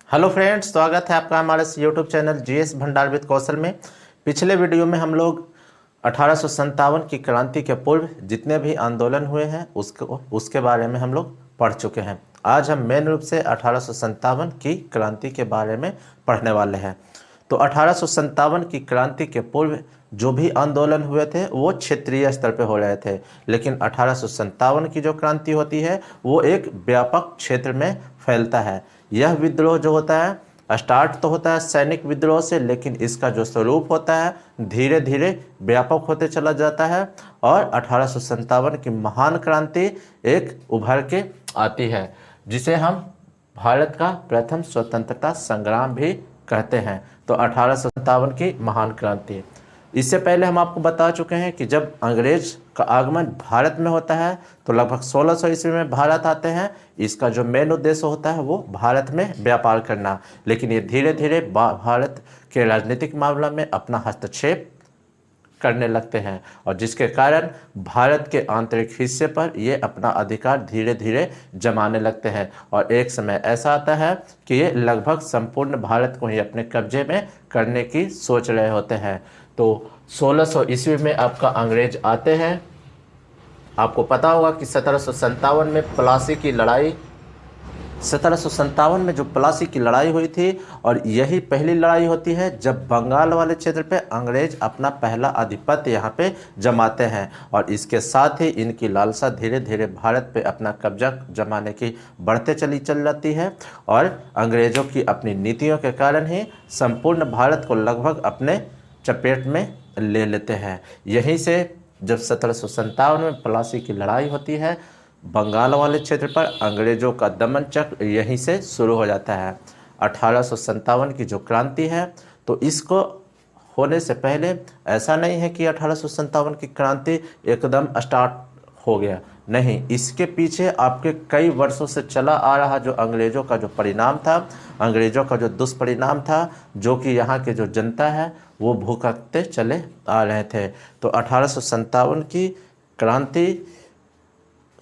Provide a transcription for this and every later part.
Hello friends, स्वागत है आपका हमारे यूट्यूब चैनल जीएस भंडार विद कौशल में। पिछले वीडियो में हम लोग 1857 की क्रांति के पूर्व जितने भी आंदोलन हुए हैं उसके बारे में हम लोग पढ़ चुके हैं। आज हम मेन रूप से 1857 की क्रांति के बारे में पढ़ने वाले हैं। तो 1857 की क्रांति के पूर्व जो भी आंदोलन हुए थे वो क्षेत्रीय स्तर पे हो रहे थे, लेकिन 1857 की जो क्रांति होती है वो एक व्यापक क्षेत्र में फैलता है। यह विद्रोह जो होता है स्टार्ट तो होता है सैनिक विद्रोह से, लेकिन इसका जो स्वरूप होता है धीरे धीरे व्यापक होते चला जाता है और 1857 की महान क्रांति एक उभर के आती है, जिसे हम भारत का प्रथम स्वतंत्रता संग्राम भी कहते हैं। तो 1857 की महान क्रांति। इससे पहले हम आपको बता चुके हैं कि जब अंग्रेज का आगमन भारत में होता है तो लगभग 1600 ईस्वी में भारत आते हैं। इसका जो मेन उद्देश्य होता है वो भारत में व्यापार करना, लेकिन ये धीरे धीरे भारत के राजनीतिक मामला में अपना हस्तक्षेप करने लगते हैं और जिसके कारण भारत के आंतरिक हिस्से पर ये अपना अधिकार धीरे धीरे जमाने लगते हैं और एक समय ऐसा आता है कि ये लगभग संपूर्ण भारत को ही अपने कब्जे में करने की सोच रहे होते हैं। तो 1600 ईस्वी में आपका अंग्रेज आते हैं। आपको पता होगा कि 1757 में प्लासी की लड़ाई 1757 में जो प्लासी की लड़ाई हुई थी और यही पहली लड़ाई होती है जब बंगाल वाले क्षेत्र पे अंग्रेज अपना पहला आधिपत्य यहाँ पे जमाते हैं और इसके साथ ही इनकी लालसा धीरे धीरे भारत पे अपना कब्जा जमाने की बढ़ते चली चल जाती है और अंग्रेज़ों की अपनी नीतियों के कारण ही संपूर्ण भारत को लगभग अपने चपेट में ले लेते हैं। यहीं से जब 1757 में प्लासी की लड़ाई होती है बंगाल वाले क्षेत्र पर अंग्रेज़ों का दमन चक्र यहीं से शुरू हो जाता है। 1857 की जो क्रांति है तो इसको होने से पहले ऐसा नहीं है कि 1857 की क्रांति एकदम स्टार्ट हो गया, नहीं, इसके पीछे आपके कई वर्षों से चला आ रहा जो अंग्रेज़ों का जो परिणाम था, अंग्रेज़ों का जो दुष्परिणाम था, जो कि यहाँ के जो जनता है वो भुगतते चले आ रहे थे। तो 1857 की क्रांति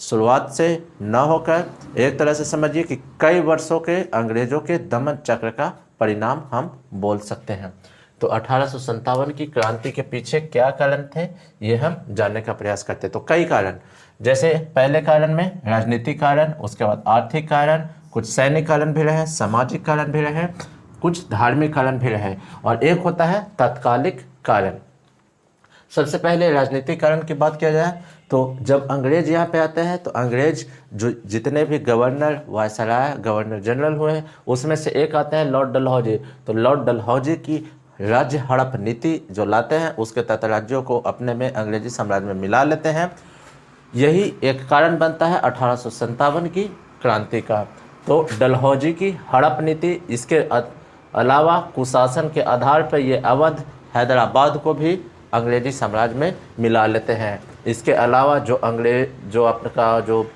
शुरुआत से न होकर एक तरह से समझिए कि कई वर्षों के अंग्रेज़ों के दमन चक्र का परिणाम हम बोल सकते हैं। तो 1857 की क्रांति के पीछे क्या कारण थे ये हम जानने का प्रयास करते हैं। तो कई कारण, जैसे पहले कारण में राजनीतिक कारण, उसके बाद आर्थिक कारण, कुछ सैनिक कारण भी रहे, सामाजिक कारण भी रहे, कुछ धार्मिक कारण भी रहे और एक होता है तात्कालिक कारण। सबसे पहले राजनीतिक कारण की बात किया जाए तो जब अंग्रेज यहाँ पे आते हैं तो अंग्रेज जो जितने भी गवर्नर, वायसराय, गवर्नर जनरल हुए उसमें से एक आते हैं लॉर्ड डलहौजी। तो लॉर्ड डलहौजी की राज्य हड़प नीति जो लाते हैं उसके तहत राज्यों को अपने में अंग्रेजी साम्राज्य में मिला लेते हैं। यही एक कारण बनता है 1857 की क्रांति का। तो डलहौजी की हड़प नीति, इसके अलावा कुशासन के आधार पर ये अवध, हैदराबाद को भी अंग्रेजी साम्राज्य में मिला लेते हैं। इसके अलावा जो आपका जो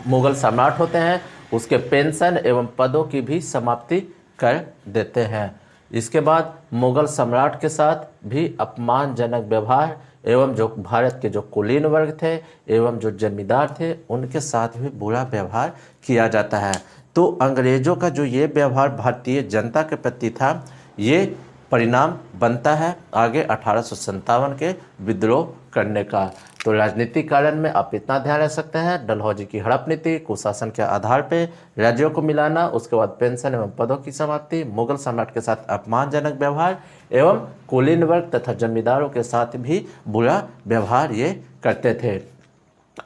मुग़ल सम्राट होते हैं उसके पेंशन एवं पदों की भी समाप्ति कर देते हैं। इसके बाद मुग़ल सम्राट के साथ भी अपमानजनक व्यवहार एवं जो भारत के जो कुलीन वर्ग थे एवं जो जमींदार थे उनके साथ भी बुरा व्यवहार किया जाता है। तो अंग्रेज़ों का जो ये व्यवहार भारतीय जनता के प्रति था ये परिणाम बनता है आगे 1857 के विद्रोह करने का। तो राजनीतिक कारण में आप इतना ध्यान रख सकते हैं, डलहौजी की हड़प नीति, कुशासन के आधार पे राज्यों को मिलाना, उसके बाद पेंशन एवं पदों की समाप्ति, मुगल सम्राट के साथ अपमानजनक व्यवहार एवं कुलीन वर्ग तथा जमींदारों के साथ भी बुरा व्यवहार ये करते थे।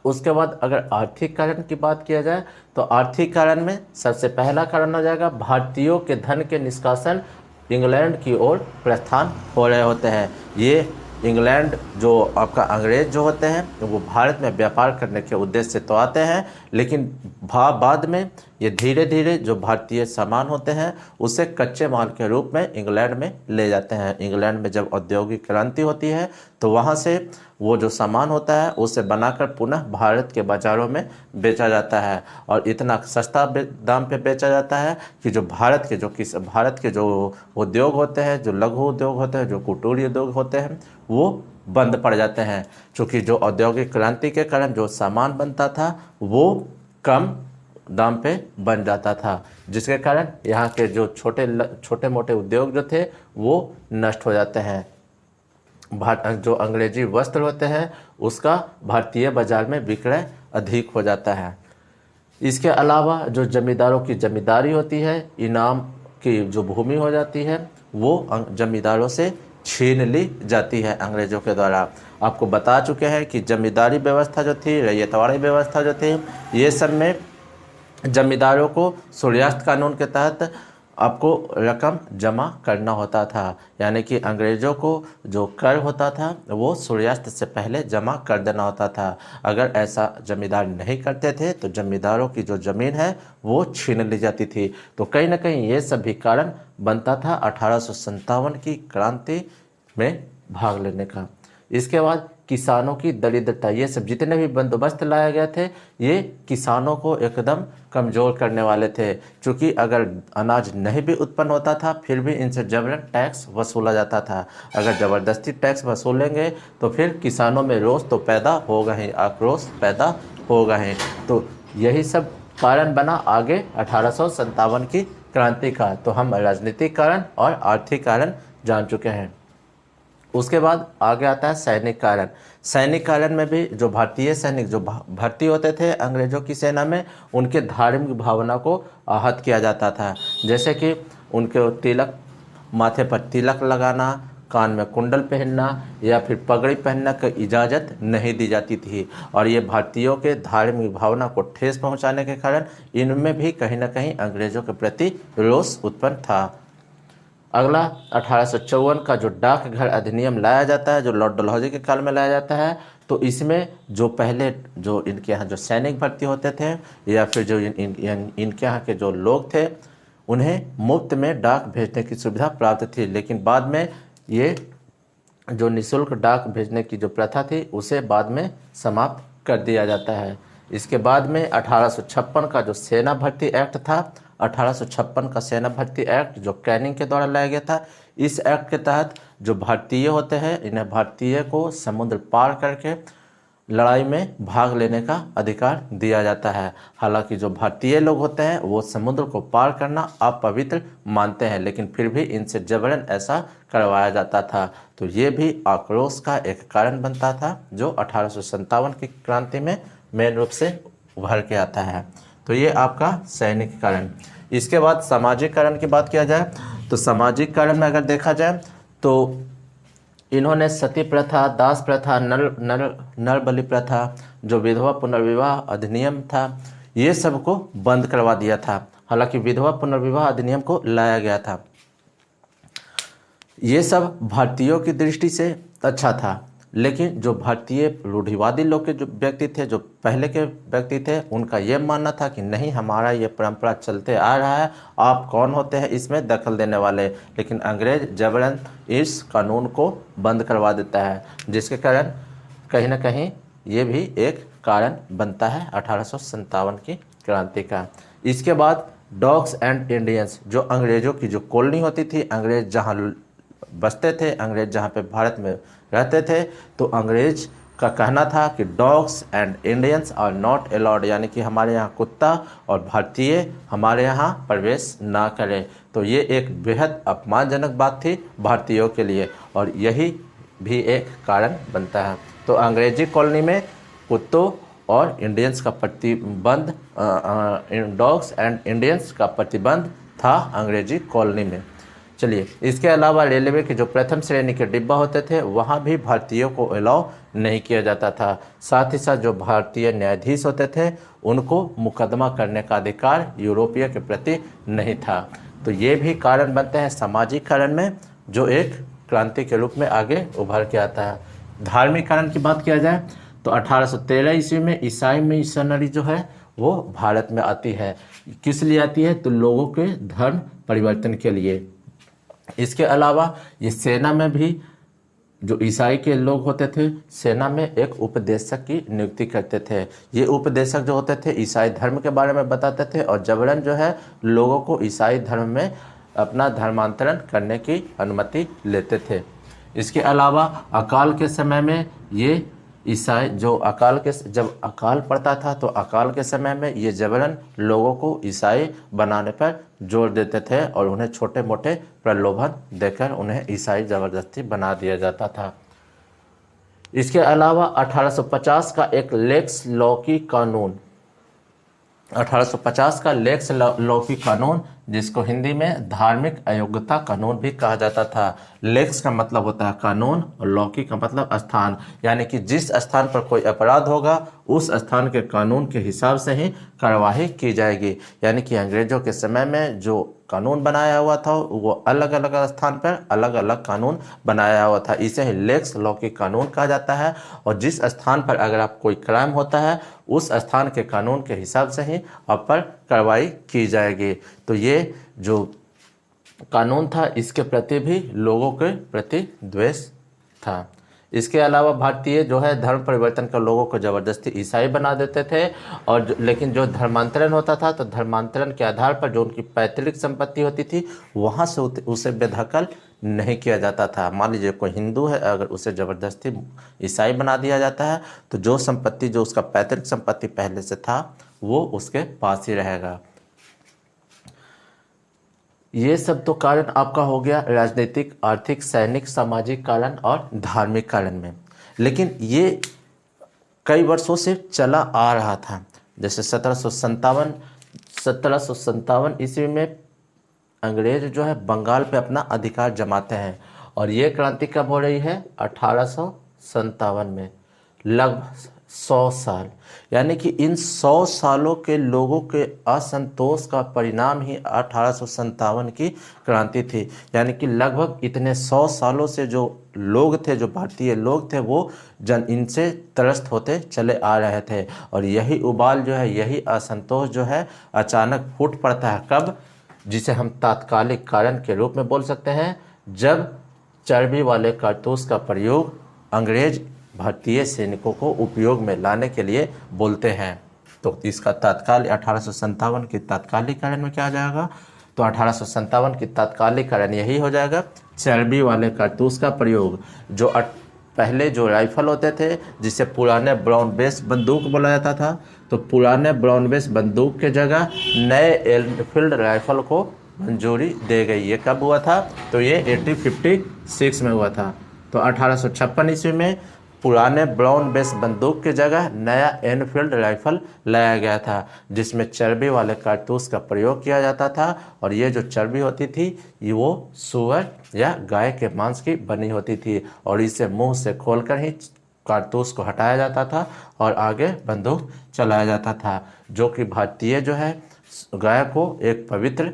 उसके बाद अगर आर्थिक कारण की बात किया जाए तो आर्थिक कारण में सबसे पहला कारण हो जाएगा भारतीयों के धन के निष्कासन इंग्लैंड की ओर प्रस्थान हो रहे होते हैं। ये इंग्लैंड जो आपका अंग्रेज जो होते हैं वो भारत में व्यापार करने के उद्देश्य से तो आते हैं, लेकिन बाद में ये धीरे धीरे जो भारतीय सामान होते हैं उसे कच्चे माल के रूप में इंग्लैंड में ले जाते हैं। इंग्लैंड में जब औद्योगिक क्रांति होती है तो वहाँ से वो जो सामान होता है उसे बनाकर पुनः भारत के बाज़ारों में बेचा जाता है और इतना सस्ता दाम पे बेचा जाता है कि जो भारत के जो उद्योग होते हैं, जो लघु उद्योग होते हैं, जो कुटीर उद्योग होते हैं वो बंद पड़ जाते हैं, क्योंकि जो औद्योगिक क्रांति के कारण जो सामान बनता था वो कम दाम पे बन जाता था, जिसके कारण यहाँ के जो छोटे मोटे उद्योग जो थे वो नष्ट हो जाते हैं। जो अंग्रेजी वस्त्र होते हैं उसका भारतीय बाजार में विक्रय अधिक हो जाता है। इसके अलावा जो जमींदारों की जमींदारी होती है, इनाम की जो भूमि हो जाती है वो जमींदारों से छीन ली जाती है अंग्रेज़ों के द्वारा। आपको बता चुके हैं कि जमींदारी व्यवस्था जो थी, रैयतवाड़ी व्यवस्था जो थी, ये सब में जमींदारों को सूर्यास्त कानून के तहत आपको रकम जमा करना होता था, यानी कि अंग्रेज़ों को जो कर होता था वो सूर्यास्त से पहले जमा कर देना होता था। अगर ऐसा जमींदार नहीं करते थे तो जमींदारों की जो ज़मीन है वो छीन ली जाती थी। तो कहीं ना कहीं ये सभी कारण बनता था 1857 की क्रांति में भाग लेने का। इसके बाद किसानों की दरिद्रता, ये सब जितने भी बंदोबस्त लाए गए थे ये किसानों को एकदम कमज़ोर करने वाले थे, क्योंकि अगर अनाज नहीं भी उत्पन्न होता था फिर भी इनसे जबरन टैक्स वसूला जाता था। अगर ज़बरदस्ती टैक्स वसूलेंगे तो फिर किसानों में रोष तो पैदा होगा ही, आक्रोश पैदा होगा ही। तो यही सब कारण बना आगे 1857 की क्रांति का। तो हम राजनीतिक कारण और आर्थिक कारण जान चुके हैं। उसके बाद आगे आता है सैनिक कारण। सैनिक कारण में भी जो भारतीय सैनिक जो भर्ती होते थे अंग्रेज़ों की सेना में, उनके धार्मिक भावना को आहत किया जाता था। जैसे कि उनके तिलक, माथे पर तिलक लगाना, कान में कुंडल पहनना या फिर पगड़ी पहनने की इजाज़त नहीं दी जाती थी। और ये भारतीयों के धार्मिक भावना को ठेस पहुँचाने के कारण इनमें भी कहीं ना कहीं अंग्रेज़ों के प्रति रोष उत्पन्न था। अगला 1854 का जो डाकघर अधिनियम लाया जाता है, जो लॉर्ड डलहौजी के काल में लाया जाता है, तो इसमें जो पहले जो इनके यहाँ जो सैनिक भर्ती होते थे या फिर जो इनके यहाँ के जो लोग थे उन्हें मुफ्त में डाक भेजने की सुविधा प्राप्त थी। लेकिन बाद में ये जो निःशुल्क डाक भेजने की जो प्रथा थी उसे बाद में समाप्त कर दिया जाता है। इसके बाद में 1856 का जो सेना भर्ती एक्ट था, 1856 का सेना भर्ती एक्ट जो कैनिंग के द्वारा लाया गया था, इस एक्ट के तहत जो भारतीय होते हैं इन्हें भारतीय को समुद्र पार करके लड़ाई में भाग लेने का अधिकार दिया जाता है। हालांकि जो भारतीय लोग होते हैं वो समुद्र को पार करना अपवित्र मानते हैं, लेकिन फिर भी इनसे जबरन ऐसा करवाया जाता था। तो ये भी आक्रोश का एक कारण बनता था जो 1857 की क्रांति में मेन रूप से उभर के आता है। तो ये आपका सैनिक कारण। इसके बाद सामाजिक कारण की बात किया जाए तो सामाजिक कारण में अगर देखा जाए तो इन्होंने सती प्रथा, दास प्रथा, नर बलि प्रथा, जो विधवा पुनर्विवाह अधिनियम था, ये सब को बंद करवा दिया था। हालांकि विधवा पुनर्विवाह अधिनियम को लाया गया था, ये सब भारतीयों की दृष्टि से अच्छा था, लेकिन जो भारतीय रूढ़िवादी लोग के जो व्यक्ति थे, जो पहले के व्यक्ति थे, उनका ये मानना था कि नहीं, हमारा ये परंपरा चलते आ रहा है, आप कौन होते हैं इसमें दखल देने वाले। लेकिन अंग्रेज जबरन इस कानून को बंद करवा देता है, जिसके कारण कहीं ना कहीं ये भी एक कारण बनता है 1857 की क्रांति का। इसके बाद डॉग्स एंड इंडियंस, जो अंग्रेज़ों की जो कॉलोनी होती थी, अंग्रेज जहाँ बसते थे, अंग्रेज जहाँ पे भारत में रहते थे, तो अंग्रेज का कहना था कि dogs and Indians are not allowed, यानी कि हमारे यहाँ कुत्ता और भारतीय हमारे यहाँ प्रवेश ना करें। तो ये एक बेहद अपमानजनक बात थी भारतीयों के लिए, और यही भी एक कारण बनता है। तो अंग्रेजी कॉलोनी में कुत्तों और इंडियंस का प्रतिबंध, डॉग्स एंड इंडियंस का प्रतिबंध था अंग्रेजी कॉलोनी में। चलिए, इसके अलावा रेलवे के जो प्रथम श्रेणी के डिब्बा होते थे वहाँ भी भारतीयों को अलाउ नहीं किया जाता था। साथ ही साथ जो भारतीय न्यायाधीश होते थे उनको मुकदमा करने का अधिकार यूरोपीय के प्रति नहीं था। तो ये भी कारण बनते हैं सामाजिक कारण में, जो एक क्रांति के रूप में आगे उभर के आता है। धार्मिक कारण की बात किया जाए तो 1813 ईस्वी में ईसाई मिशनरी जो है वो भारत में आती है। किस लिए आती है? तो लोगों के धर्म परिवर्तन के लिए। इसके अलावा ये सेना में भी जो ईसाई के लोग होते थे, सेना में एक उपदेशक की नियुक्ति करते थे। ये उपदेशक जो होते थे ईसाई धर्म के बारे में बताते थे और जबरन जो है लोगों को ईसाई धर्म में अपना धर्मांतरण करने की अनुमति लेते थे। इसके अलावा अकाल के समय में ये ईसाई जो जब अकाल पड़ता था तो अकाल के समय में ये जबरन लोगों को ईसाई बनाने पर जोर देते थे और उन्हें छोटे मोटे प्रलोभन देकर उन्हें ईसाई ज़बरदस्ती बना दिया जाता था। इसके अलावा 1850 का एक लेक्स लॉकी कानून, 1850 का लेक्स लॉकी कानून, जिसको हिंदी में धार्मिक अयोग्यता कानून भी कहा जाता था। लेक्स का मतलब होता है कानून और लॉकी का मतलब स्थान, यानी कि जिस स्थान पर कोई अपराध होगा उस स्थान के कानून के हिसाब से ही कार्यवाही की जाएगी। यानी कि अंग्रेजों के समय में जो कानून बनाया हुआ था वो अलग अलग स्थान पर अलग अलग कानून बनाया हुआ था, इसे ही लेक्स लॉकी कानून कहा जाता है। और जिस स्थान पर अगर आप कोई क्राइम होता है उस स्थान के कानून के हिसाब से ही आप पर कार्रवाई की जाएगी। तो ये जो कानून था इसके प्रति भी लोगों के प्रति द्वेष था। इसके अलावा भारतीय जो है धर्म परिवर्तन कर लोगों को ज़बरदस्ती ईसाई बना देते थे, और लेकिन जो धर्मांतरण होता था तो धर्मांतरण के आधार पर जो उनकी पैतृक संपत्ति होती थी वहाँ से उसे बेदखल नहीं किया जाता था। मान लीजिए कोई हिंदू है, अगर उसे ज़बरदस्ती ईसाई बना दिया जाता है तो जो संपत्ति जो उसका पैतृक संपत्ति पहले से था वो उसके पास ही रहेगा। ये सब तो कारण आपका हो गया राजनीतिक, आर्थिक, सैनिक, सामाजिक कारण और धार्मिक कारण में। लेकिन ये कई वर्षों से चला आ रहा था। जैसे 1757 ईस्वी में अंग्रेज जो है बंगाल पे अपना अधिकार जमाते हैं, और ये क्रांति कब हो रही है? 1857 में। लगभग 100 साल, यानी कि इन 100 सालों के लोगों के असंतोष का परिणाम ही 1857 की क्रांति थी। यानी कि लगभग इतने 100 सालों से जो लोग थे, जो भारतीय लोग थे, वो इनसे त्रस्त होते चले आ रहे थे। और यही उबाल जो है, यही असंतोष जो है अचानक फूट पड़ता है। कब? जिसे हम तात्कालिक कारण के रूप में बोल सकते हैं, जब चर्बी वाले कारतूस का प्रयोग अंग्रेज भारतीय सैनिकों को उपयोग में लाने के लिए बोलते हैं। तो इसका तत्काल 1857 के तात्कालिक कारण में क्या आ जाएगा? तो 1857 की तात्कालिक कारण यही हो जाएगा, चर्बी वाले कारतूस का प्रयोग। जो पहले जो राइफल होते थे जिसे पुराने ब्राउन बेस बंदूक बोला जाता था, तो पुराने ब्राउन बेस बंदूक के जगह नए एनफील्ड राइफल को मंजूरी दे गई। ये कब हुआ था? तो ये 1856 में हुआ था। तो 1856 ईस्वी में पुराने ब्राउन बेस बंदूक की जगह नया एनफील्ड राइफल लाया गया था, जिसमें चर्बी वाले कारतूस का प्रयोग किया जाता था। और ये जो चर्बी होती थी ये वो सूअर या गाय के मांस की बनी होती थी, और इसे मुंह से खोलकर ही कारतूस को हटाया जाता था और आगे बंदूक चलाया जाता था। जो कि भारतीय जो है गाय को एक पवित्र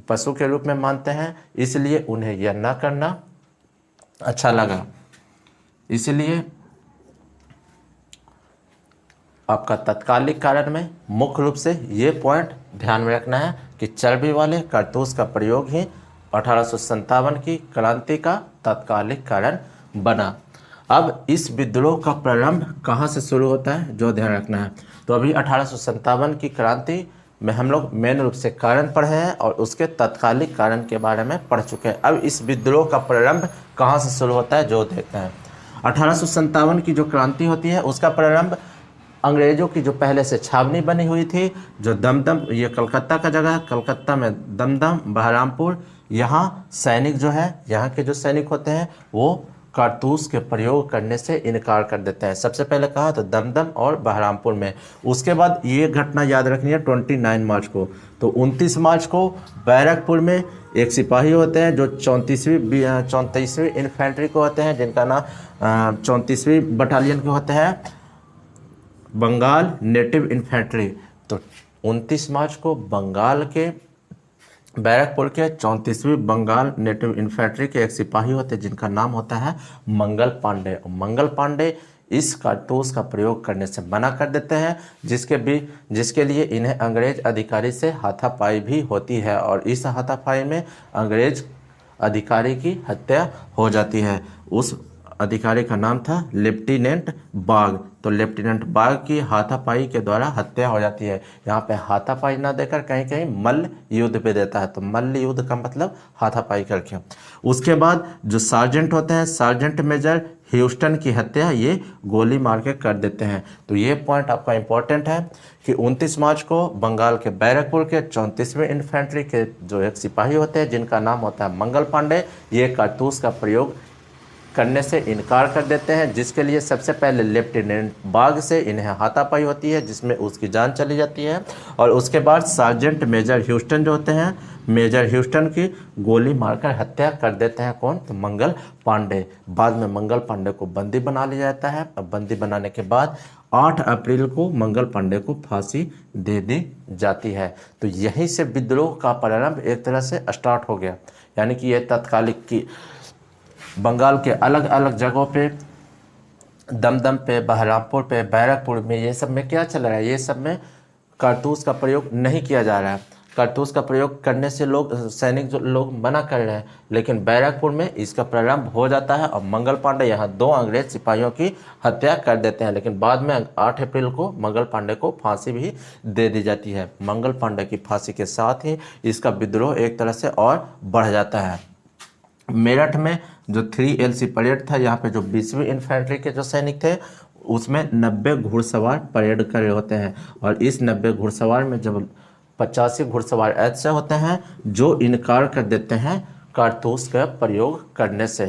पशु के रूप में मानते हैं, इसलिए उन्हें यह न करना अच्छा लगा। इसलिए आपका तत्कालिक कारण में मुख्य रूप से ये पॉइंट ध्यान में रखना है कि चर्बी वाले कारतूस का प्रयोग ही 1857 की क्रांति का तत्कालिक कारण बना। अब इस विद्रोह का प्रारंभ कहाँ से शुरू होता है, जो ध्यान रखना है। तो अभी 1857 की क्रांति में हम लोग मेन रूप से कारण पढ़े हैं और उसके तत्कालिक कारण के बारे में पढ़ चुके हैं। अब इस विद्रोह का प्रारंभ कहाँ से शुरू होता है, जो देखते हैं। 1857 की जो क्रांति होती है उसका प्रारंभ अंग्रेजों की जो पहले से छावनी बनी हुई थी, जो दमदम, ये कलकत्ता का जगह है, कलकत्ता में दमदम, बहरामपुर, यहाँ सैनिक जो है, यहाँ के जो सैनिक होते हैं वो कारतूस के प्रयोग करने से इनकार कर देते हैं। सबसे पहले कहा तो दमदम और बहरामपुर में। उसके बाद ये घटना याद रखनी है 29 मार्च को। तो 29 मार्च को बैरकपुर में एक सिपाही होते हैं जो 34वीं इन्फेंट्री को होते हैं, जिनका नाम 34वीं बटालियन के होते हैं, बंगाल नेटिव इन्फेंट्री। तो 29 मार्च को बंगाल के बैरकपुर के 34वीं बंगाल नेटिव इन्फेंट्री के एक सिपाही होते हैं जिनका नाम होता है मंगल पांडे। मंगल पांडे इस कारतूस का प्रयोग करने से मना कर देते हैं, जिसके लिए इन्हें अंग्रेज अधिकारी से हाथापाई भी होती है, और इस हाथापाई में अंग्रेज अधिकारी की हत्या हो जाती है। उस अधिकारी का नाम था लेफ्टिनेंट बाग। तो लेफ्टिनेंट बाग की हाथापाई के द्वारा हत्या हो जाती है। यहाँ पे हाथापाई ना देकर कहीं कहीं मल्ल युद्ध पे देता है। तो मल्ल युद्ध का मतलब हाथापाई करके। उसके बाद जो सार्जेंट होते हैं, सार्जेंट मेजर ह्यूस्टन की हत्या ये गोली मार के कर देते हैं। तो ये पॉइंट आपका इम्पोर्टेंट है कि 29 मार्च को बंगाल के बैरकपुर के 34वें इन्फेंट्री के जो एक सिपाही होते हैं जिनका नाम होता है मंगल पांडे, ये कारतूस का प्रयोग करने से इनकार कर देते हैं, जिसके लिए सबसे पहले लेफ्टिनेंट बाग से इन्हें हाथापाई होती है जिसमें उसकी जान चली जाती है। और उसके बाद सार्जेंट मेजर ह्यूस्टन जो होते हैं, मेजर ह्यूस्टन की गोली मारकर हत्या कर देते हैं। कौन? तो मंगल पांडे। बाद में मंगल पांडे को बंदी बना लिया जाता है। अब बंदी बनाने के बाद 8 अप्रैल को मंगल पांडे को फांसी दे दी जाती है। तो यहीं से विद्रोह का प्रारंभ एक तरह से स्टार्ट हो गया। यानी कि यह तत्कालिक की बंगाल के अलग अलग जगहों पे, दमदम पे, बहरामपुर पे, बैरकपुर में, ये सब में क्या चल रहा है? ये सब में कारतूस का प्रयोग नहीं किया जा रहा है। कारतूस का प्रयोग करने से लोग सैनिक जो लोग मना कर रहे हैं, लेकिन बैरकपुर में इसका प्रारंभ हो जाता है और मंगल पांडे यहाँ 2 अंग्रेज सिपाहियों की हत्या कर देते हैं। लेकिन बाद में 8 अप्रैल को मंगल पांडे को फांसी भी दे दी जाती है। मंगल पांडे की फांसी के साथ ही इसका विद्रोह एक तरह से और बढ़ जाता है। मेरठ में जो 3LC परेड था, यहाँ पे जो 20वीं इन्फेंट्री के जो सैनिक थे उसमें 90 घुड़सवार परेड कर रहे होते हैं। और इस 90 घुड़सवार में जब 85 घुड़सवार ऐसे होते हैं जो इनकार कर देते हैं कारतूस का प्रयोग करने से।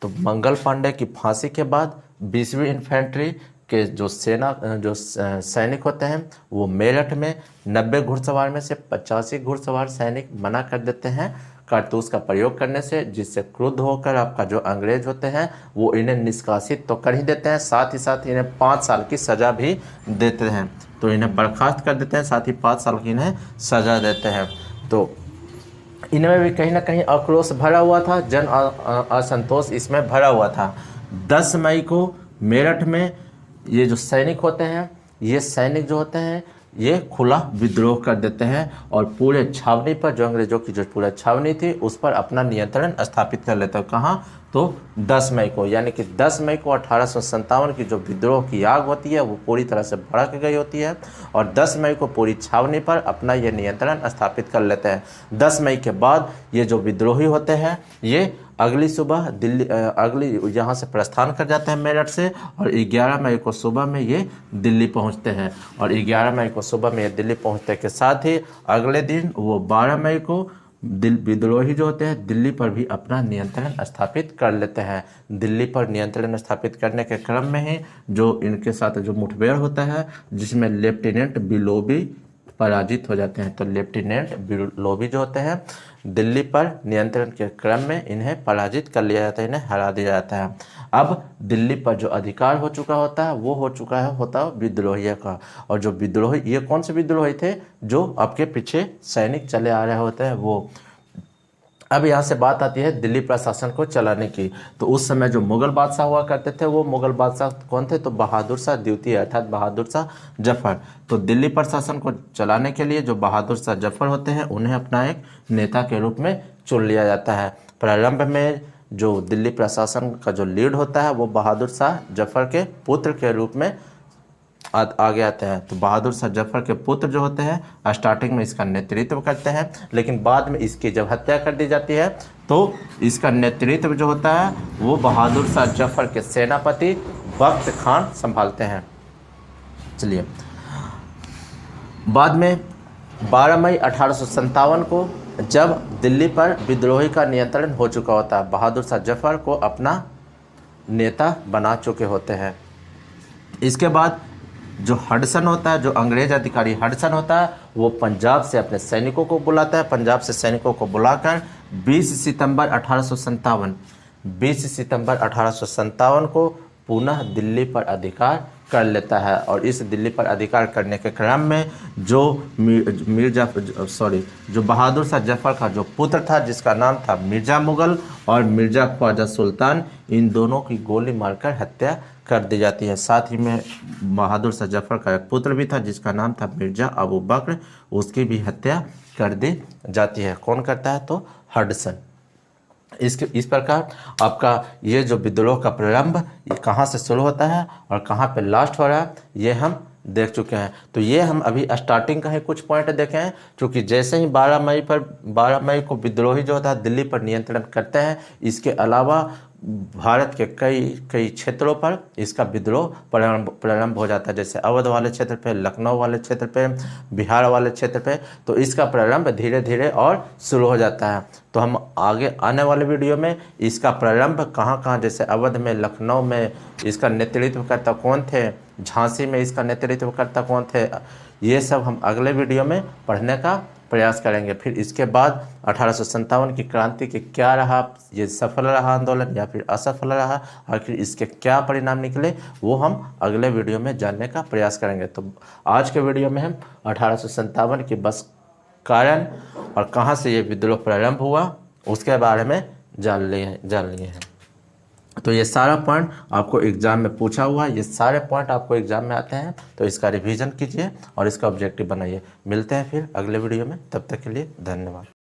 तो मंगल पांडे की फांसी के बाद 20वीं इन्फेंट्री के जो सैनिक होते हैं वो मेरठ में 90 घुड़सवार में से 85 घुड़सवार सैनिक मना कर देते हैं कारतूस का प्रयोग करने से, जिससे क्रुद्ध होकर आपका जो अंग्रेज होते हैं वो इन्हें निष्कासित तो कर ही देते हैं, साथ ही साथ इन्हें 5 साल की सज़ा भी देते हैं। तो इन्हें बर्खास्त कर देते हैं, साथ ही 5 साल की इन्हें सज़ा देते हैं। तो इनमें भी कहीं ना कहीं आक्रोश भरा हुआ था, जन असंतोष इसमें भरा हुआ था। 10 मई को मेरठ में ये जो सैनिक होते हैं, ये सैनिक जो होते हैं ये खुला विद्रोह कर देते हैं और पूरे छावनी पर, जो अंग्रेजों की जो पूरा छावनी थी उस पर अपना नियंत्रण स्थापित कर लेते हैं। कहाँ? तो 10 मई को, यानी कि 10 मई को 1857 की जो विद्रोह की आग होती है वो पूरी तरह से भड़क गई होती है और 10 मई को पूरी छावनी पर अपना ये नियंत्रण स्थापित कर लेते हैं। 10 मई के बाद ये जो विद्रोही होते हैं ये अगली सुबह अगली यहाँ से प्रस्थान कर जाते हैं मेरठ से, और 11 मई को सुबह में ये दिल्ली पहुँचते हैं। और 11 मई को सुबह में ये दिल्ली पहुँचने के साथ ही अगले दिन वो 12 मई को विद्रोही जो होते हैं दिल्ली पर भी अपना नियंत्रण स्थापित कर लेते हैं। दिल्ली पर नियंत्रण स्थापित करने के क्रम में ही जो इनके साथ जो मुठभेड़ होता है जिसमें लेफ्टिनेंट बिलोबी पराजित हो जाते हैं। तो लेफ्टिनेंट बिलोबी जो होते हैं दिल्ली पर नियंत्रण के क्रम में इन्हें पराजित कर लिया जाता है, इन्हें हरा दिया जाता है। अब दिल्ली पर जो अधिकार हो चुका होता है वो हो चुका है होता विद्रोही का। और जो विद्रोही, ये कौन से विद्रोही थे? जो आपके पीछे सैनिक चले आ रहे होते हैं वो। अब यहाँ से बात आती है दिल्ली प्रशासन को चलाने की। तो उस समय जो मुगल बादशाह हुआ करते थे वो मुगल बादशाह कौन थे? तो बहादुर शाह द्वितीय अर्थात बहादुर शाह जफर। तो दिल्ली प्रशासन को चलाने के लिए जो बहादुर शाह जफर होते हैं उन्हें अपना एक नेता के रूप में चुन लिया जाता है। प्रारंभ में जो दिल्ली प्रशासन का जो लीड होता है वो बहादुर शाह जफर के पुत्र के रूप में आगे आते हैं। तो बहादुर शाह जफर के पुत्र जो होते हैं स्टार्टिंग में इसका नेतृत्व करते हैं, लेकिन बाद में इसकी जब हत्या कर दी जाती है तो इसका नेतृत्व जो होता है वो बहादुर शाह जफर के सेनापति बख्त खान संभालते हैं। चलिए, बाद में 12 मई 1857 को जब दिल्ली पर विद्रोही का नियंत्रण हो चुका होता है, बहादुर शाह जफर को अपना नेता बना चुके होते हैं। इसके बाद जो हडसन होता है, जो अंग्रेज अधिकारी हडसन होता है, वो पंजाब से अपने सैनिकों को बुलाता है। पंजाब से सैनिकों को बुलाकर 20 सितंबर 1857 को पुनः दिल्ली पर अधिकार कर लेता है। और इस दिल्ली पर अधिकार करने के क्रम में जो जो बहादुर शाह जफर का जो पुत्र था जिसका नाम था मिर्ज़ा मुगल और मिर्ज़ा ख्वाजा सुल्तान, इन दोनों की गोली मारकर हत्या कर दी जाती है। साथ ही में बहादुर शाह जफर का एक पुत्र भी था जिसका नाम था मिर्ज़ा अबू बकर, उसकी भी हत्या कर दी जाती है। कौन करता है? तो हडसन। इस प्रकार आपका ये जो विद्रोह का प्रारंभ कहाँ से शुरू होता है और कहाँ पे लास्ट हो रहा है ये हम देख चुके हैं। तो ये हम अभी स्टार्टिंग का ही कुछ पॉइंट देखे हैं, क्योंकि जैसे ही 12 मई को विद्रोही जो होता है दिल्ली पर नियंत्रण करते हैं, इसके अलावा भारत के कई कई क्षेत्रों पर इसका विद्रोह प्रारंभ हो जाता है, जैसे अवध वाले क्षेत्र पे, लखनऊ वाले क्षेत्र पे, बिहार वाले क्षेत्र पे। तो इसका प्रारंभ धीरे धीरे और शुरू हो जाता है। तो हम आगे आने वाले वीडियो में इसका प्रारंभ कहाँ कहाँ, जैसे अवध में, लखनऊ में इसका नेतृत्वकर्ता कौन थे, झांसी में इसका नेतृत्वकर्ता कौन थे, ये सब हम अगले वीडियो में पढ़ने का प्रयास करेंगे। फिर इसके बाद 1857 की क्रांति के क्या रहा, ये सफल रहा आंदोलन या फिर असफल रहा, और फिर इसके क्या परिणाम निकले, वो हम अगले वीडियो में जानने का प्रयास करेंगे। तो आज के वीडियो में हम 1857 की बस कारण और कहाँ से ये विद्रोह प्रारंभ हुआ उसके बारे में जान लिए हैं। तो ये सारा पॉइंट आपको एग्जाम में पूछा हुआ है, ये सारे पॉइंट आपको एग्जाम में आते हैं, तो इसका रिवीजन कीजिए और इसका ऑब्जेक्टिव बनाइए। मिलते हैं फिर अगले वीडियो में, तब तक के लिए धन्यवाद।